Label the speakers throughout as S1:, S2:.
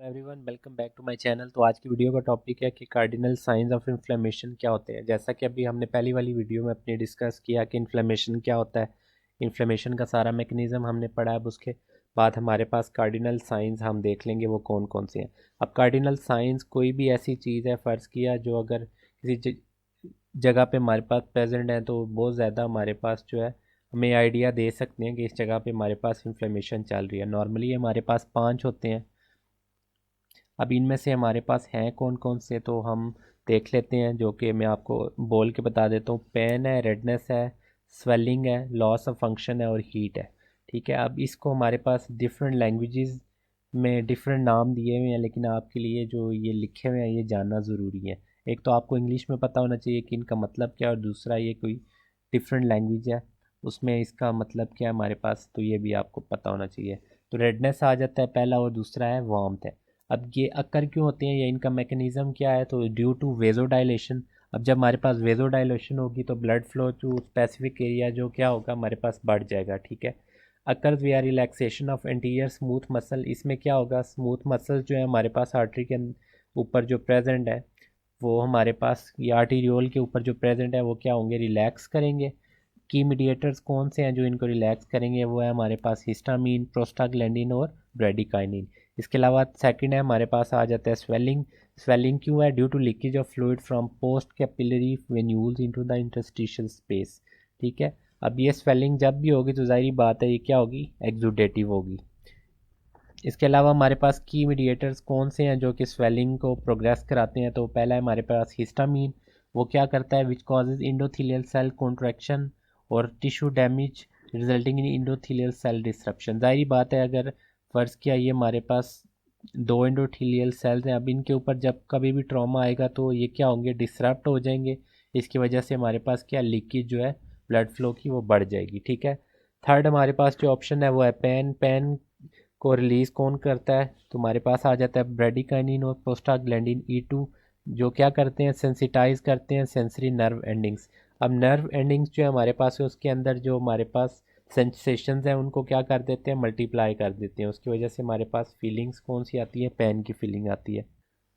S1: Everyone welcome back to my channel. तो आज की वीडियो का टॉपिक है कि कार्डिनल साइंस ऑफ इन्फ्लेमेशन क्या होते हैं। जैसा कि अभी हमने पहली वाली वीडियो में अपने डिस्कस किया कि इन्फ्लेमेशन क्या होता है, इन्फ्लेमेशन का सारा मैकेनिज्म हमने पढ़ा है। अब उसके बाद हमारे पास कार्डिनल साइंस हम देख लेंगे वो कौन कौन से हैं। अब कार्डिनल साइंस कोई भी ऐसी चीज़ है, फ़र्ज़ किया जो अगर किसी जगह पे हमारे पास प्रेजेंट है तो बहुत ज़्यादा हमारे पास जो है हमें आइडिया दे सकते हैं कि इस जगह पे हमारे पास इन्फ्लेमेशन चल रही है। नॉर्मली हमारे पास 5 होते हैं। अब इनमें से हमारे पास हैं कौन कौन से, तो हम देख लेते हैं, जो कि मैं आपको बोल के बता देता हूँ। पेन है, रेडनेस है, स्वेलिंग है, लॉस ऑफ फंक्शन है और हीट है। ठीक है, अब इसको हमारे पास डिफरेंट लैंग्वेजेस में डिफरेंट नाम दिए हुए हैं, लेकिन आपके लिए जो ये लिखे हुए हैं ये जानना ज़रूरी है। एक तो आपको इंग्लिश में पता होना चाहिए कि इनका मतलब क्या है, और दूसरा ये कोई डिफरेंट लैंग्वेज है उसमें इसका मतलब क्या है हमारे पास, तो ये भी आपको पता होना चाहिए। तो रेडनेस आ जाता है पहला, और दूसरा है वार्मथ है। अब ये अक्कर क्यों होते हैं या इनका मैकेनिज्म क्या है, तो ड्यू टू वेजोडाइलेशन। अब जब हमारे पास वेजोडाइलेशन होगी तो blood flow to specific area जो क्या होगा हमारे पास बढ़ जाएगा। ठीक है, occur we are relaxation of anterior smooth muscle. इसमें क्या होगा, स्मूथ मसल जो है हमारे पास आर्टरी के ऊपर जो प्रेजेंट है वो हमारे पास, या आर्टीरियोल के ऊपर जो प्रेजेंट है वो क्या होंगे, रिलैक्स करेंगे। की मीडिएटर्स कौन से हैं जो इनको रिलैक्स करेंगे, वो है हमारे पास हिस्टामीन, प्रोस्टाग्लैंडिन और ब्रेडिकाइनिन। इसके अलावा सेकंड है हमारे पास आ जाता है स्वेलिंग। स्वेलिंग क्यों है, due to leakage of fluid from post capillary venules into the interstitial space. ठीक है, अब ये स्वेलिंग जब भी होगी तो जाहिर बात है ये क्या होगी, एक्सुडेटिव होगी। इसके अलावा हमारे पास की मीडिएटर्स कौन से हैं जो कि स्वेलिंग को प्रोग्रेस कराते हैं, तो पहला है हमारे पास हिस्टामीन। वो क्या करता है, which causes endothelial cell contraction और tissue damage resulting in endothelial cell disruption. जाहिर बात है, अगर फ़र्ज़ किया ये हमारे पास दो इंडोथीलियल सेल्स हैं, अब इनके ऊपर जब कभी भी ट्रॉमा आएगा तो ये क्या होंगे, डिसरप्ट हो जाएंगे। इसकी वजह से हमारे पास क्या, लीकेज जो है ब्लड फ्लो की वो बढ़ जाएगी। ठीक है, थर्ड हमारे पास जो ऑप्शन है वो है पेन। पेन को रिलीज़ कौन करता है, तो हमारे पास आ जाता है ब्रेडिकाइनिन और प्रोस्टाग्लैंडिन E2, जो क्या करते हैं, सेंसिटाइज करते हैं सेंसरी नर्व एंडिंग्स। अब नर्व एंडिंग्स जो है हमारे पास है उसके अंदर जो हमारे पास सेंसेशंस हैं उनको क्या कर देते हैं, मल्टीप्लाई कर देते हैं। उसकी वजह से हमारे पास फीलिंग्स कौन सी आती है, पेन की फीलिंग आती है।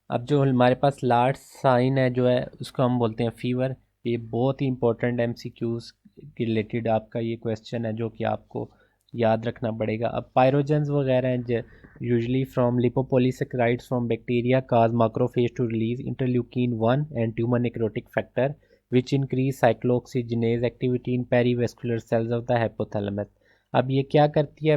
S1: अब जो हमारे पास लास्ट साइन है जो है उसको हम बोलते हैं फीवर। ये बहुत ही इंपॉर्टेंट MCQs के रिलेटेड आपका ये क्वेश्चन है जो कि आपको याद रखना पड़ेगा। अब पायरोजेंस वगैरह हैं, usually from lipopolysaccharides from bacteria cause macrophage to release interleukin 1 and tumour necrotic factor which increase cyclooxygenase activity in perivascular cells of the hypothalamus. अब ये क्या करती है,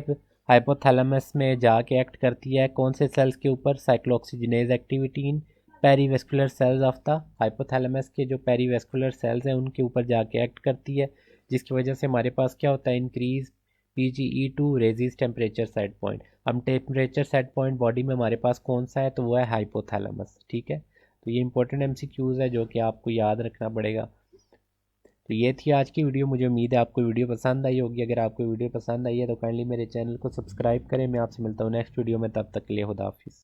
S1: हाइपोथैलेमस में जाके एक्ट करती है कौन से सेल्स के ऊपर, cyclooxygenase activity in perivascular cells of the hypothalamus के जो पेरीवेस्कुलर सेल्स हैं उनके ऊपर जाके एक्ट करती है, जिसकी वजह से हमारे पास क्या होता है, increase PGE2 raises temperature set point. अब टेम्परेचर सेट पॉइंट बॉडी में हमारे पास कौन सा है, तो वो है हाइपोथैलेमस। ठीक है, तो ये इंपॉर्टेंट MCQs है जो कि आपको याद रखना पड़ेगा। तो ये थी आज की वीडियो। मुझे उम्मीद है आपको वीडियो पसंद आई होगी। अगर आपको वीडियो पसंद आई है तो काइंडली मेरे चैनल को सब्सक्राइब करें। मैं आपसे मिलता हूँ नेक्स्ट वीडियो में, तब तक के लिए खुदा हाफिज़।